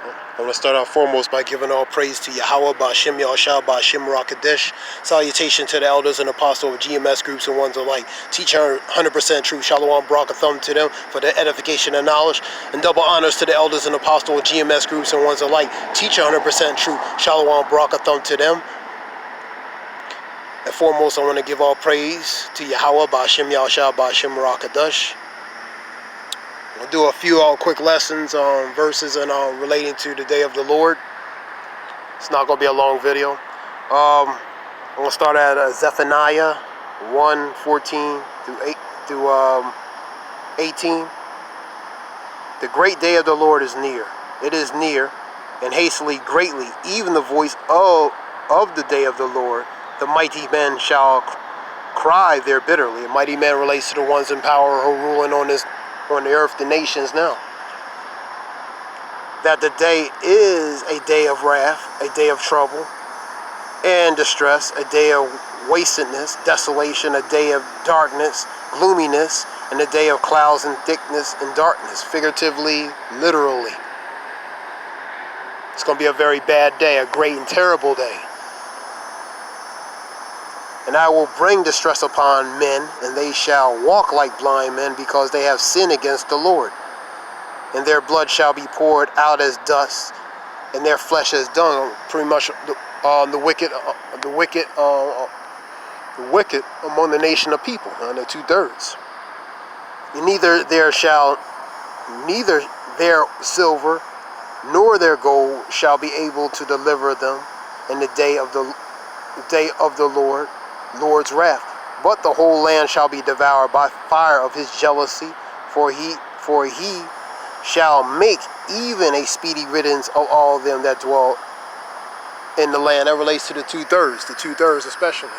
I want to start out foremost by giving all praise to Yahweh, Ba'Shem Yahushua, Ba'Shem Rakadish. Salutation to the elders and apostles of GMS groups and ones alike. Teach 100% truth. Shalom, Barakathum to them for their edification and knowledge. And double honors to the elders and apostles of GMS groups and ones alike. Teach 100% truth. Shalom, Barakathum to them. And foremost, I want to give all praise to Yahweh, Ba'Shem Yahushua, Ba'Shem Rakadish. We'll do a few quick lessons on verses and relating to the day of the Lord. It's not going to be a long video. I'm going to start at Zephaniah 1:14 through 18. The great day of the Lord is near. It is near, and hastily greatly, even the voice of the day of the Lord. The mighty men shall cry there bitterly. A mighty man relates to the ones in power who are ruling on the earth, the nations now. That the day is a day of wrath, a day of trouble and distress, a day of wastedness, desolation, a day of darkness, gloominess, and a day of clouds and thickness and darkness, figuratively, literally. It's going to be a very bad day, a great and terrible day. And I will bring distress upon men, and they shall walk like blind men, because they have sinned against the Lord. And their blood shall be poured out as dust, and their flesh as dung. Pretty much the wicked among the nation of people, the 2/3. And neither their silver nor their gold shall be able to deliver them in the day of the Lord's wrath, but the whole land shall be devoured by fire of his jealousy, for he shall make even a speedy riddance of all them that dwell in the land. That relates to the 2/3 especially.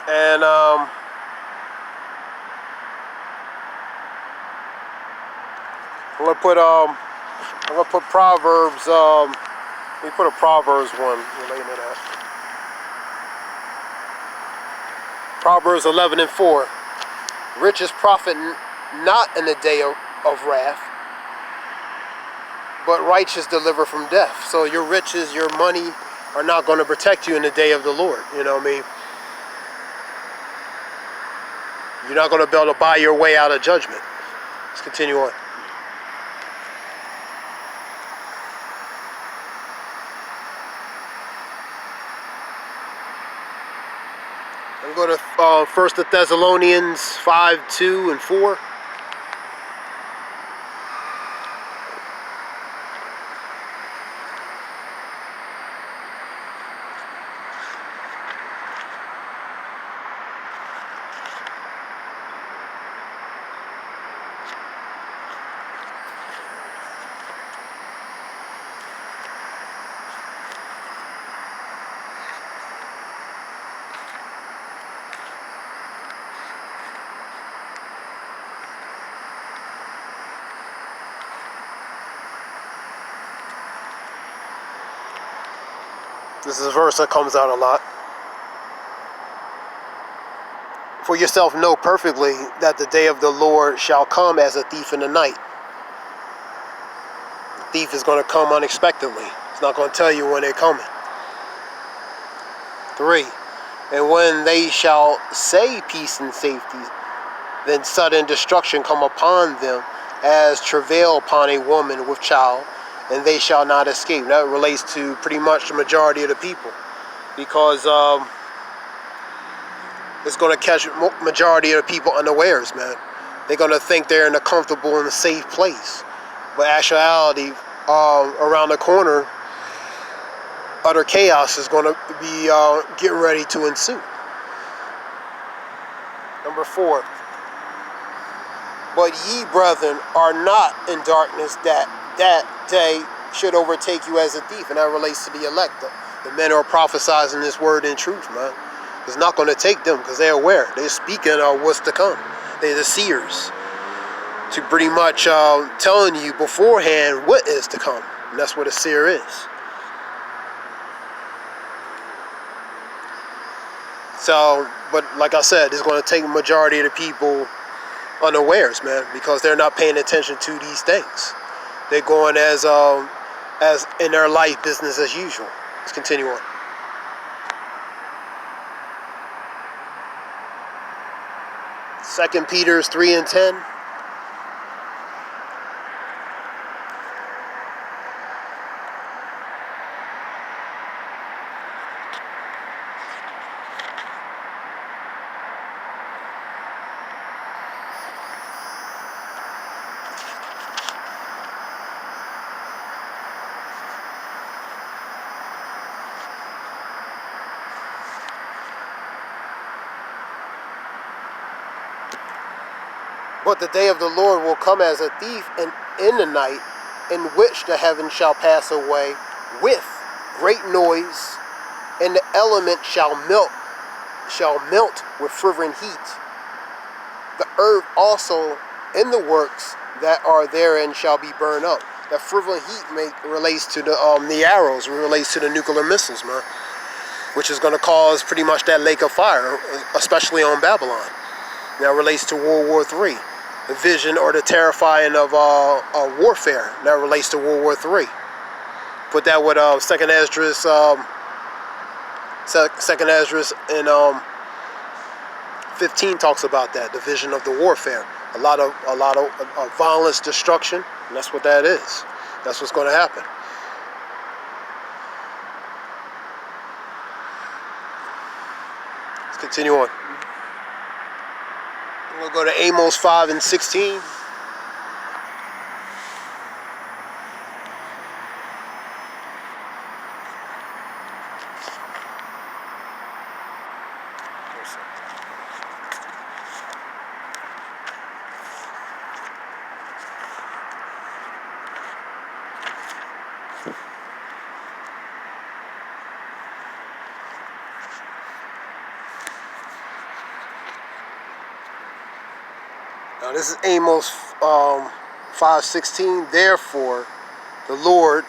And I'm gonna put Proverbs. Let me put a Proverbs one relating to that. Proverbs 11:4. Riches profit not in the day of wrath, but righteous deliver from death. So your riches, your money, are not going to protect you in the day of the Lord. You know what I mean? You're not going to be able to buy your way out of judgment. Let's continue on. I'm going to 1 Thessalonians 5:2 and 4. This is a verse that comes out a lot. For yourself know perfectly that the day of the Lord shall come as a thief in the night. The thief is going to come unexpectedly. It's not going to tell you when they're coming. 3. And when they shall say peace and safety, then sudden destruction come upon them, as travail upon a woman with child, and they shall not escape. That relates to pretty much the majority of the people, because it's going to catch majority of the people unawares, man. They're going to think they're in a comfortable and a safe place, but actuality, around the corner, utter chaos is going to be getting ready to ensue. Number 4. But ye, brethren, are not in darkness, that day should overtake you as a thief. And that relates to the elect. The men who are prophesizing this word in truth, man. It's not going to take them, because they're aware. They're speaking of what's to come. They're the seers, to pretty much telling you beforehand what is to come. And that's what a seer is. So but like I said, it's going to take a majority of the people unawares, man, because they're not paying attention to these things. They're going as in their life business as usual. Let's continue on. Second Peter 3:10. But the day of the Lord will come as a thief in the night, in which the heavens shall pass away with great noise, and the element shall melt with fervent heat. The earth also and the works that are therein shall be burned up. That fervent heat relates to the arrows, relates to the nuclear missiles, man, which is going to cause pretty much that lake of fire, especially on Babylon. Now it relates to World War III. The vision or the terrifying of warfare that relates to World War III. Put that with Second Esdras in 15 talks about that. The vision of the warfare. A lot of violence, destruction, and that's what that is. That's what's going to happen. Let's continue on. We'll go to Amos 5:16. Now this is Amos 5:16. Therefore, the Lord,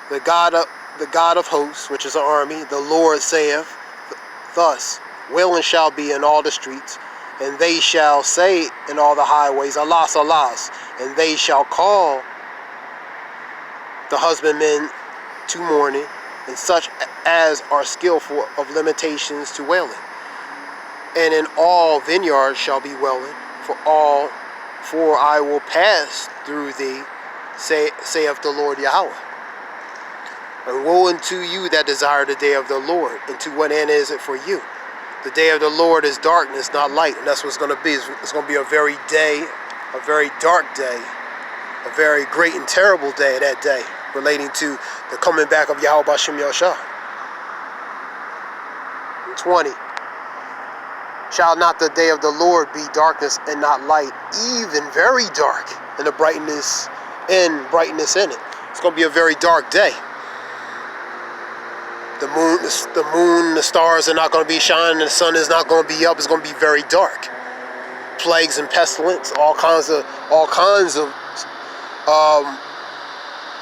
the God of hosts, which is an army, the Lord saith, thus, wailing shall be in all the streets, and they shall say in all the highways, Alas, alas, and they shall call the husbandmen to mourning, and such as are skillful of limitations to wailing. And in all vineyards shall be wailing, for I will pass through thee, saith the Lord Yahweh. And woe unto you that desire the day of the Lord, and to what end is it for you? The day of the Lord is darkness, not light, and that's what it's going to be. It's going to be a very dark day, a very great and terrible day, that day, relating to the coming back of Yahweh B'Shem Yahushua. 20. Shall not the day of the Lord be darkness and not light, even very dark, and the brightness in it? It's going to be a very dark day. The moon, the stars are not going to be shining, the sun is not going to be up. It's going to be very dark. Plagues and pestilence, all kinds of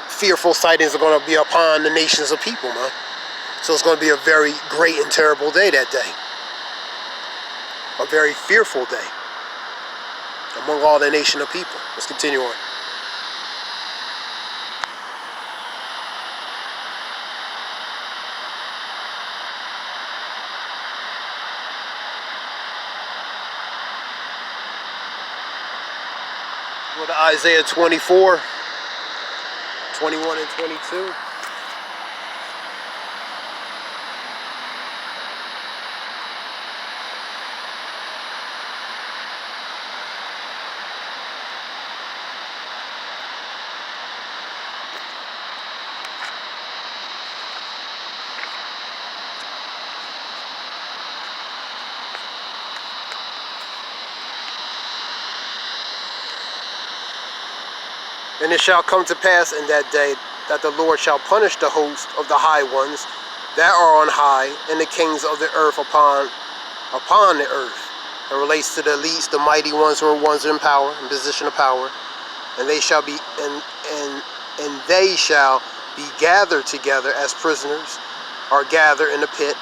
fearful sightings are going to be upon the nations of people, man. So it's going to be a very great and terrible day that day. A very fearful day among all the nation of people. Let's continue on. Go to Isaiah 24, 21 and 22. And it shall come to pass in that day that the Lord shall punish the host of the high ones that are on high, and the kings of the earth upon the earth. It relates to the least, the mighty ones who are ones in power, in position of power. And they shall be they shall be gathered together as prisoners are gathered in the pit.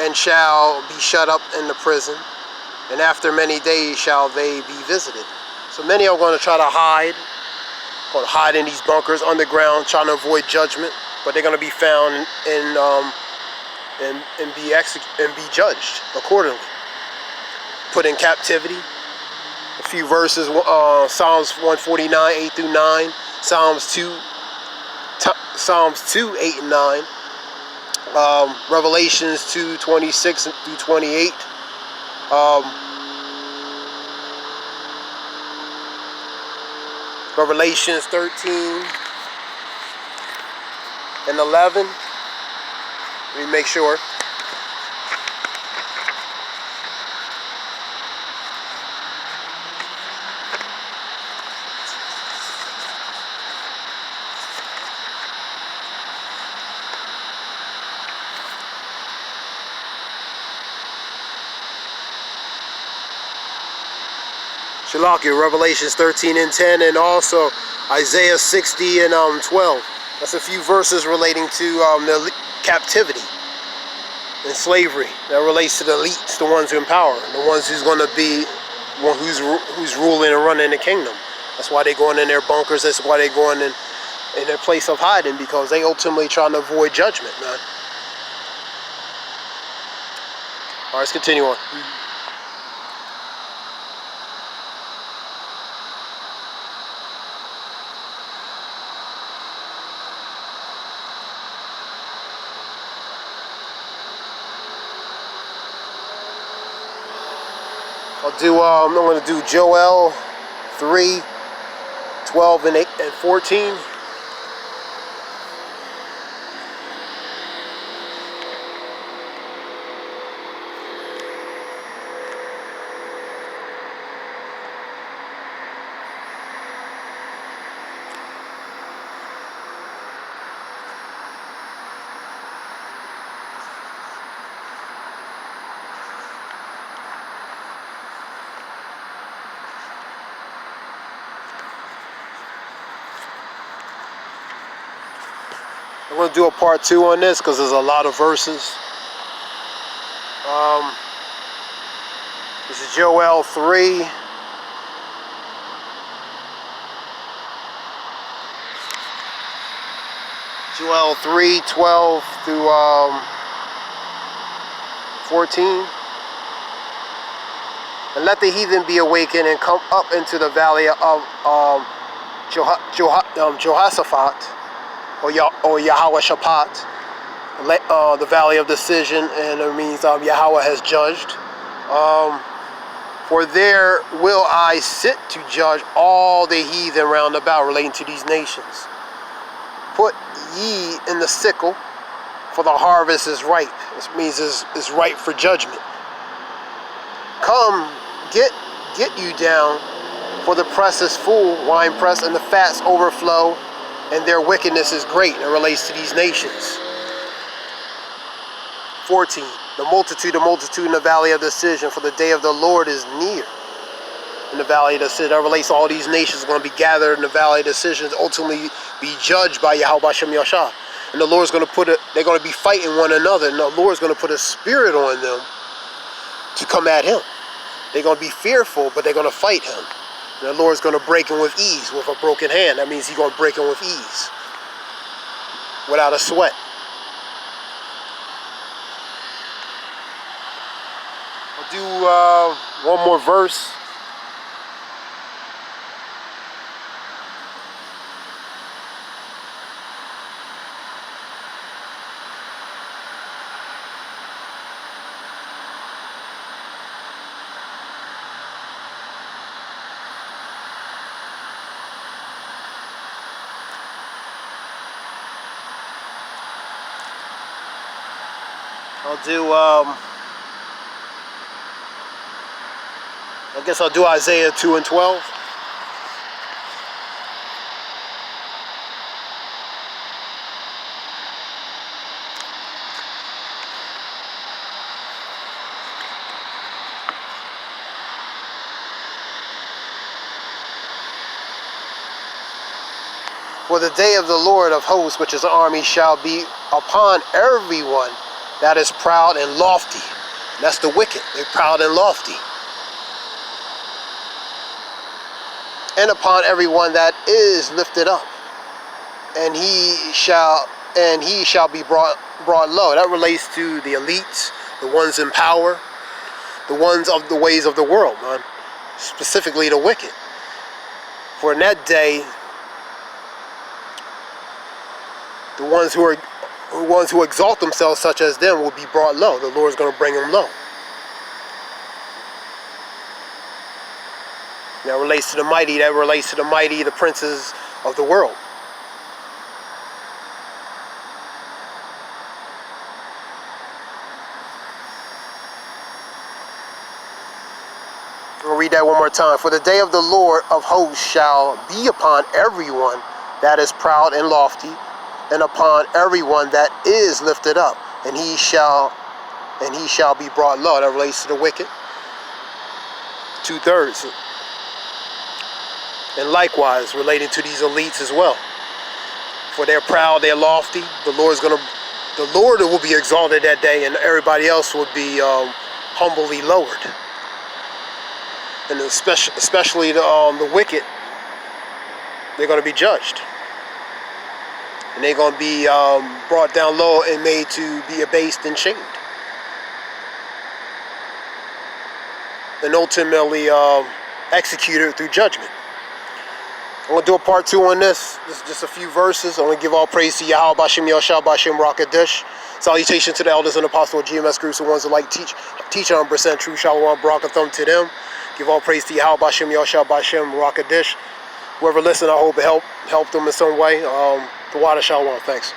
and shall be shut up in the prison, and after many days shall they be visited. So many are going to try to hide, in these bunkers underground, trying to avoid judgment, but they're going to be found and be judged accordingly, put in captivity. A few verses, Psalms 149, 8 through 9, Psalms 2, 8 and 9, Revelations 2, 26 through 28, Revelations 13 and 11. Let me make sure. Shalakia, Revelations 13 and 10, and also Isaiah 60 and 12. That's a few verses relating to the captivity and slavery that relates to the elites, the ones in power, the ones who's going to be who's ruling and running the kingdom. That's why they're going in their bunkers. That's why they're going in their place of hiding, because they ultimately trying to avoid judgment, man. All right, let's continue on. I'm going to do Joel 3, 12 and 8 and 14. I'm going to do a part 2 on this because there's a lot of verses. This is Joel 3. Joel 3, 12 through 14. And let the heathen be awakened and come up into the valley of Jehoshaphat, or Yahweh Shaphat, the valley of decision, and it means Yahweh has judged. For there will I sit to judge all the heathen round about, relating to these nations. Put ye in the sickle, for the harvest is ripe. This means it's ripe for judgment. Come, get you down, for the press is full, wine press, and the fats overflow, and their wickedness is great. It relates to these nations. 14. The multitude in the valley of decision, for the day of the Lord is near. In the valley of decision, that relates to all these nations are going to be gathered in the valley of decision, ultimately be judged by Yahweh Shem Yashah. And the Lord's going to they're going to be fighting one another, and the Lord's going to put a spirit on them to come at him. They're going to be fearful, but they're going to fight him. And the Lord's going to break him with ease, with a broken hand. That means he's going to break him with ease, without a sweat. I'll do one more verse. I guess I'll do Isaiah 2 and 12. For the day of the Lord of hosts, which is an army, shall be upon everyone that is proud and lofty. That's the wicked. They're proud and lofty. And upon everyone that is lifted up, and he shall be brought low. That relates to the elites, the ones in power, the ones of the ways of the world, man. Specifically the wicked. For in that day, the ones who exalt themselves, such as them, will be brought low. The Lord's going to bring them low. That relates to the mighty. That relates to the mighty, the princes of the world. I'll read that one more time. For the day of the Lord of hosts shall be upon everyone that is proud and lofty, and upon everyone that is lifted up, and he shall be brought low. That relates to the wicked. 2/3. And likewise relating to these elites as well. For they're proud, they're lofty. The Lord will be exalted that day, and everybody else will be humbly lowered. And especially the wicked, they're going to be judged. And they're going to be brought down low and made to be abased and shamed. And ultimately executed through judgment. I'm going to do a part 2 on this. This is just a few verses. I'm going to give all praise to Yahweh, B'Shem Yahshua, B'Shem Rakadish. Salutation to the elders and apostles of GMS groups, the ones that like teach 100% true Shalom, Barakathum to them. Give all praise to Yahweh, B'Shem Yahshua, B'Shem Rakadish. Whoever listened, I hope it helped them in some way. The water Shalom. Thanks.